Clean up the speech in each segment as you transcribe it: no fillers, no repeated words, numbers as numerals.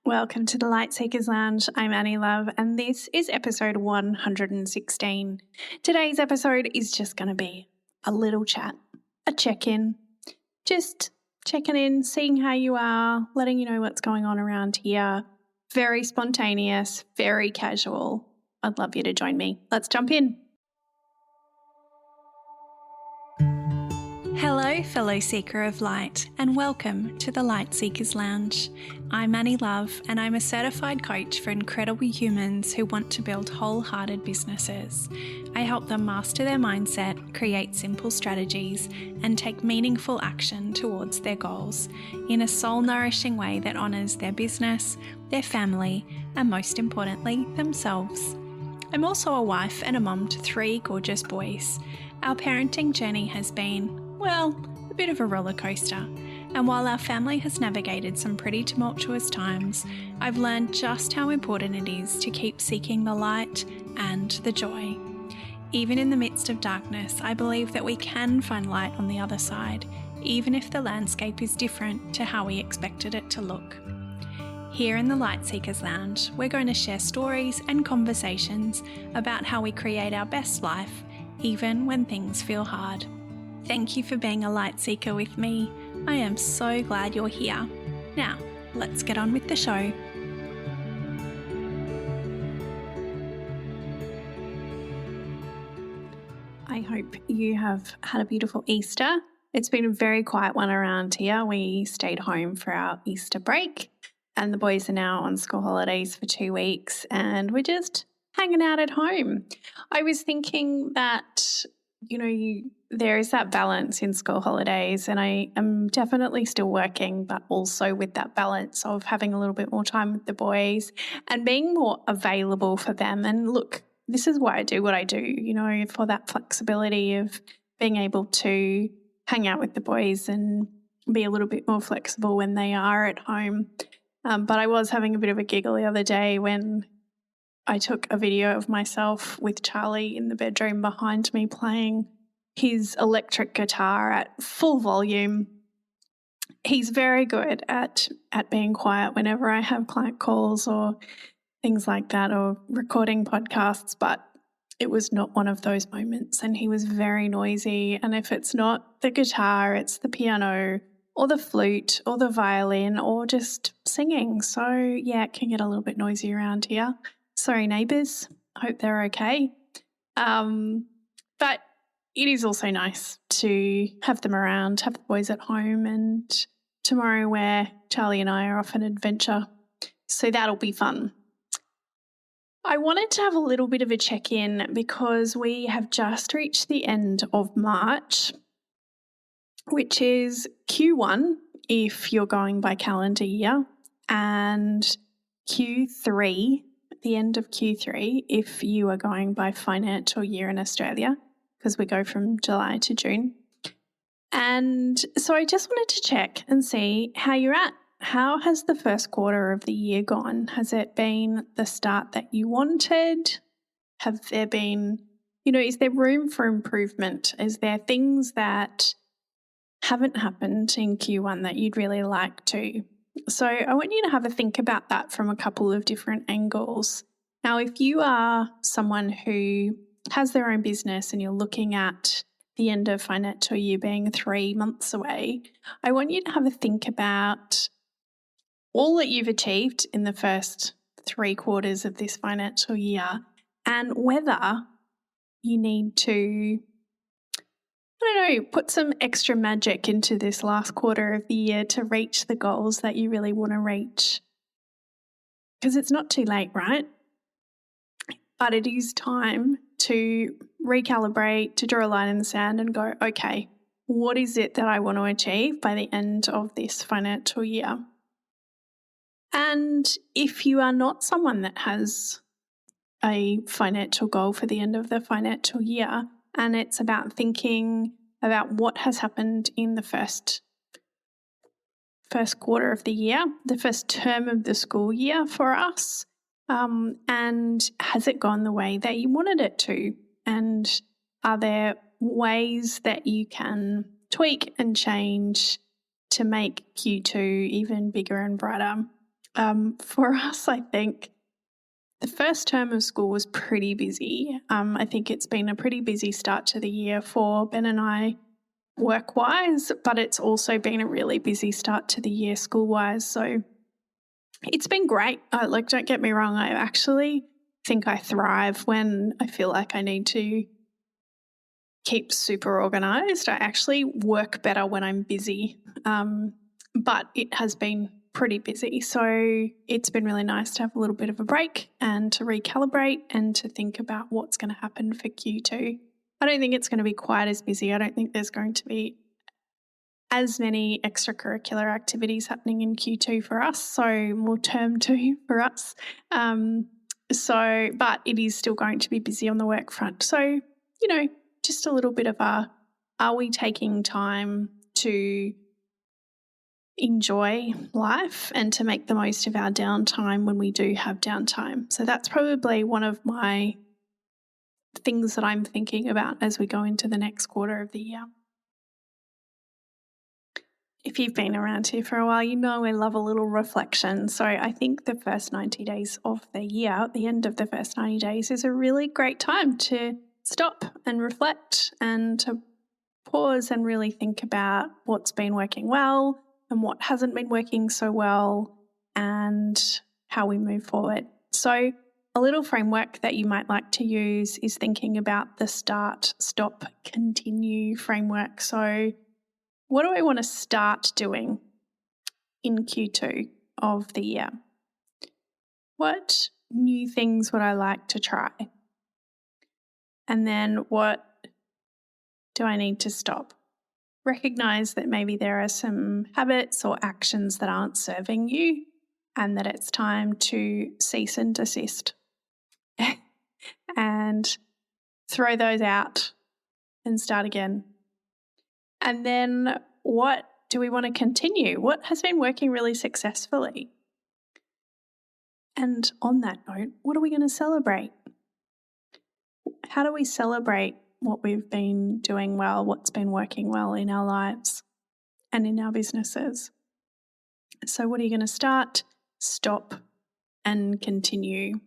Welcome to the Light Seekers Lounge. I'm Annie Love, and this is episode 116. Today's episode is just going to be a little chat, a check-in, just checking in, seeing how you are, letting you know what's going on around here. Very spontaneous, very casual. I'd love you to join me. Let's jump in. Hello, fellow seeker of light, and welcome to the Light Seekers Lounge. I'm Annie Love, and I'm a certified coach for incredible humans who want to build wholehearted businesses. I help them master their mindset, create simple strategies, and take meaningful action towards their goals in a soul-nourishing way that honours their business, their family, and most importantly, themselves. I'm also a wife and a mum to 3 gorgeous boys. Our parenting journey has been, well, a bit of a roller coaster. And while our family has navigated some pretty tumultuous times, I've learned just how important it is to keep seeking the light and the joy. Even in the midst of darkness, I believe that we can find light on the other side, even if the landscape is different to how we expected it to look. Here in the Light Seekers Lounge, we're going to share stories and conversations about how we create our best life, even when things feel hard. Thank you for being a light seeker with me. I am so glad you're here. Now, let's get on with the show. I hope you have had a beautiful Easter. It's been a very quiet one around here. We stayed home for our Easter break, and the boys are now on school holidays for 2 weeks, and we're just hanging out at home. I was thinking that, there is that balance in school holidays, and I am definitely still working, but also with that balance of having a little bit more time with the boys and being more available for them. And look, this is why I do what I do, for that flexibility of being able to hang out with the boys and be a little bit more flexible when they are at home. But I was having a bit of a giggle the other day when I took a video of myself with Charlie in the bedroom behind me playing his electric guitar at full volume. He's very good at being quiet whenever I have client calls or things like that, or recording podcasts, but it was not one of those moments, and he was very noisy. And if it's not the guitar, it's the piano or the flute or the violin or just singing. So yeah, it can get a little bit noisy around here. Sorry, neighbours. Hope they're okay. But it is also nice to have them around, have the boys at home, and tomorrow where Charlie and I are off an adventure. So that'll be fun. I wanted to have a little bit of a check-in because we have just reached the end of March, which is Q1 if you're going by calendar year, and Q3, the end of Q3 if you are going by financial year in Australia, because we go from July to June. And so I just wanted to check and see how you're at. How has the first quarter of the year gone? Has it been the start that you wanted? Have there been, is there room for improvement? Is there things that haven't happened in Q1 that you'd really like to? So I want you to have a think about that from a couple of different angles. Now, if you are someone who has their own business and you're looking at the end of financial year being 3 months away, I want you to have a think about all that you've achieved in the first 3 quarters of this financial year and whether you need to, put some extra magic into this last quarter of the year to reach the goals that you really want to reach. Because it's not too late, right? But it is time to recalibrate, to draw a line in the sand and go, okay, what is it that I want to achieve by the end of this financial year? And if you are not someone that has a financial goal for the end of the financial year, and it's about thinking about what has happened in the first quarter of the year, the first term of the school year for us, and has it gone the way that you wanted it to? And are there ways that you can tweak and change to make Q2 even bigger and brighter? For us, I think the first term of school was pretty busy. I think it's been a pretty busy start to the year for Ben and I work-wise, but it's also been a really busy start to the year school-wise. So it's been great. Don't get me wrong, I actually think I thrive when I feel like I need to keep super organised. I actually work better when I'm busy, but it has been pretty busy. So it's been really nice to have a little bit of a break and to recalibrate and to think about what's going to happen for Q2. I don't think it's going to be quite as busy. I don't think there's going to be as many extracurricular activities happening in Q2 for us, so more term 2 for us. But it is still going to be busy on the work front. So, just a little bit of are we taking time to enjoy life and to make the most of our downtime when we do have downtime? So that's probably one of my things that I'm thinking about as we go into the next quarter of the year. If you've been around here for a while, you know I love a little reflection. So I think the first 90 days of the year, the end of the first 90 days, is a really great time to stop and reflect and to pause and really think about what's been working well and what hasn't been working so well and how we move forward. So a little framework that you might like to use is thinking about the start, stop, continue framework. So what do I want to start doing in Q2 of the year? What new things would I like to try? And then what do I need to stop? Recognize that maybe there are some habits or actions that aren't serving you and that it's time to cease and desist and throw those out and start again. And then what do we want to continue? What has been working really successfully? And on that note, what are we going to celebrate? How do we celebrate what we've been doing well, what's been working well in our lives and in our businesses? So what are you going to start, stop, and continue?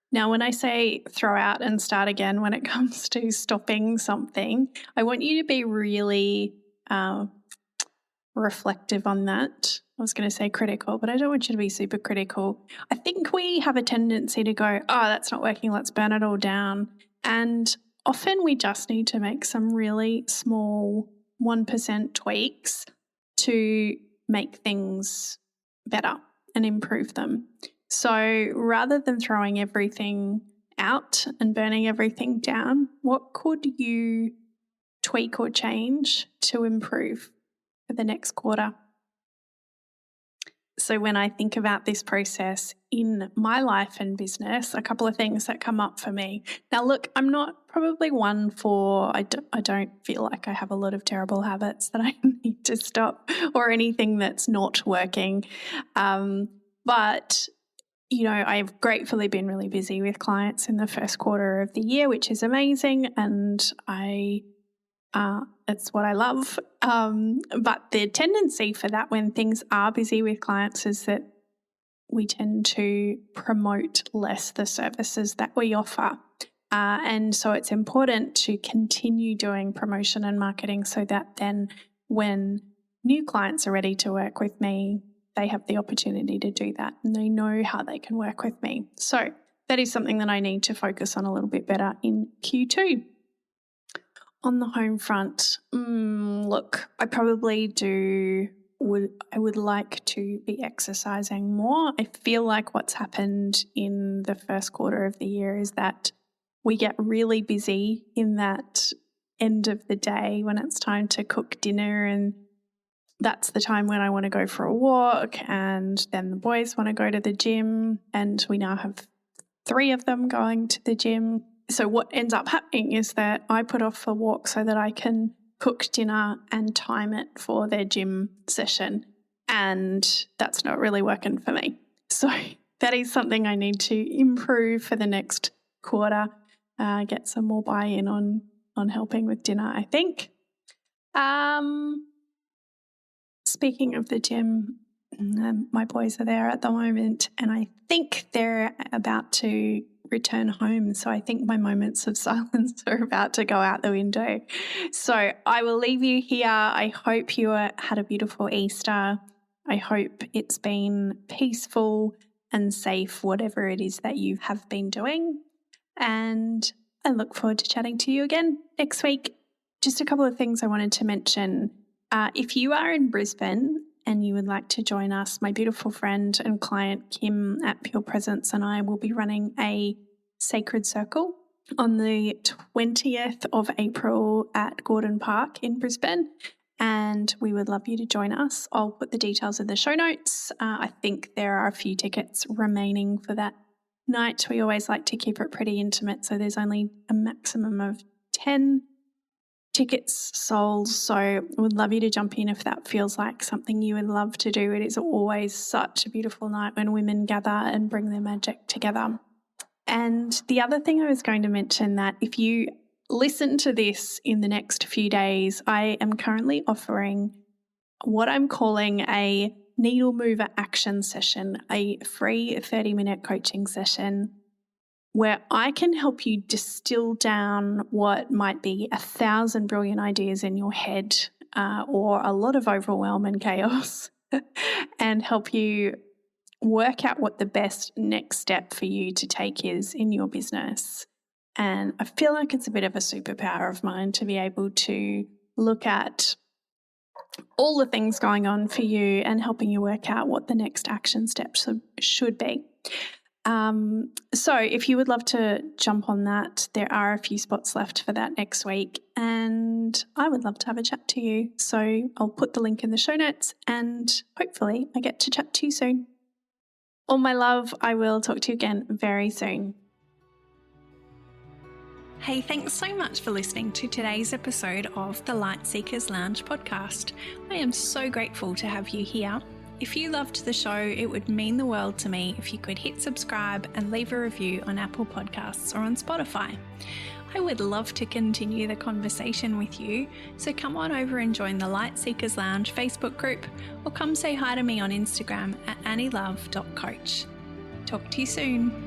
Now, when I say throw out and start again, when it comes to stopping something, I want you to be really reflective on that. I was going to say critical, but I don't want you to be super critical. I think we have a tendency to go, oh, that's not working, let's burn it all down. And often we just need to make some really small 1% tweaks to make things better and improve them. So rather than throwing everything out and burning everything down, what could you tweak or change to improve for the next quarter? So when I think about this process in my life and business, a couple of things that come up for me. Now, look, I'm not probably one for, I don't feel like I have a lot of terrible habits that I need to stop or anything that's not working. But I've gratefully been really busy with clients in the first quarter of the year, which is amazing, and it's what I love. But the tendency for that when things are busy with clients is that we tend to promote less the services that we offer. And so it's important to continue doing promotion and marketing so that then when new clients are ready to work with me, they have the opportunity to do that and they know how they can work with me. So that is something that I need to focus on a little bit better in Q2. On the home front, look, I probably I would like to be exercising more. I feel like what's happened in the first quarter of the year is that we get really busy in that end of the day when it's time to cook dinner, and that's the time when I want to go for a walk, and then the boys want to go to the gym, and we now have 3 of them going to the gym. So what ends up happening is that I put off a walk so that I can cook dinner and time it for their gym session, and that's not really working for me. So that is something I need to improve for the next quarter, get some more buy-in on helping with dinner, I think. speaking of the gym, my boys are there at the moment, and I think they're about to return home. So I think my moments of silence are about to go out the window. So I will leave you here. I hope you had a beautiful Easter. I hope it's been peaceful and safe, whatever it is that you have been doing. And I look forward to chatting to you again next week. Just a couple of things I wanted to mention. If you are in Brisbane and you would like to join us, my beautiful friend and client Kim at Pure Presence and I will be running a Sacred Circle on the 20th of April at Gordon Park in Brisbane, and we would love you to join us. I'll put the details in the show notes. I think there are a few tickets remaining for that night. We always like to keep it pretty intimate, so there's only a maximum of 10 tickets sold, so I would love you to jump in if that feels like something you would love to do. It is always such a beautiful night when women gather and bring their magic together. And the other thing I was going to mention, that if you listen to this in the next few days, I am currently offering what I'm calling a needle mover action session, a free 30-minute coaching session where I can help you distill down what might be 1,000 brilliant ideas in your head or a lot of overwhelm and chaos and help you work out what the best next step for you to take is in your business. And I feel like it's a bit of a superpower of mine to be able to look at all the things going on for you and helping you work out what the next action steps should be. So if you would love to jump on that, there are a few spots left for that next week, and I would love to have a chat to you. So I'll put the link in the show notes, and hopefully I get to chat to you soon. All my love, I will talk to you again very soon. Hey, thanks so much for listening to today's episode of the Light Seekers Lounge podcast. I am so grateful to have you here. If you loved the show, it would mean the world to me if you could hit subscribe and leave a review on Apple Podcasts or on Spotify. I would love to continue the conversation with you, so come on over and join the Light Seekers Lounge Facebook group, or come say hi to me on Instagram at annielove.coach. Talk to you soon.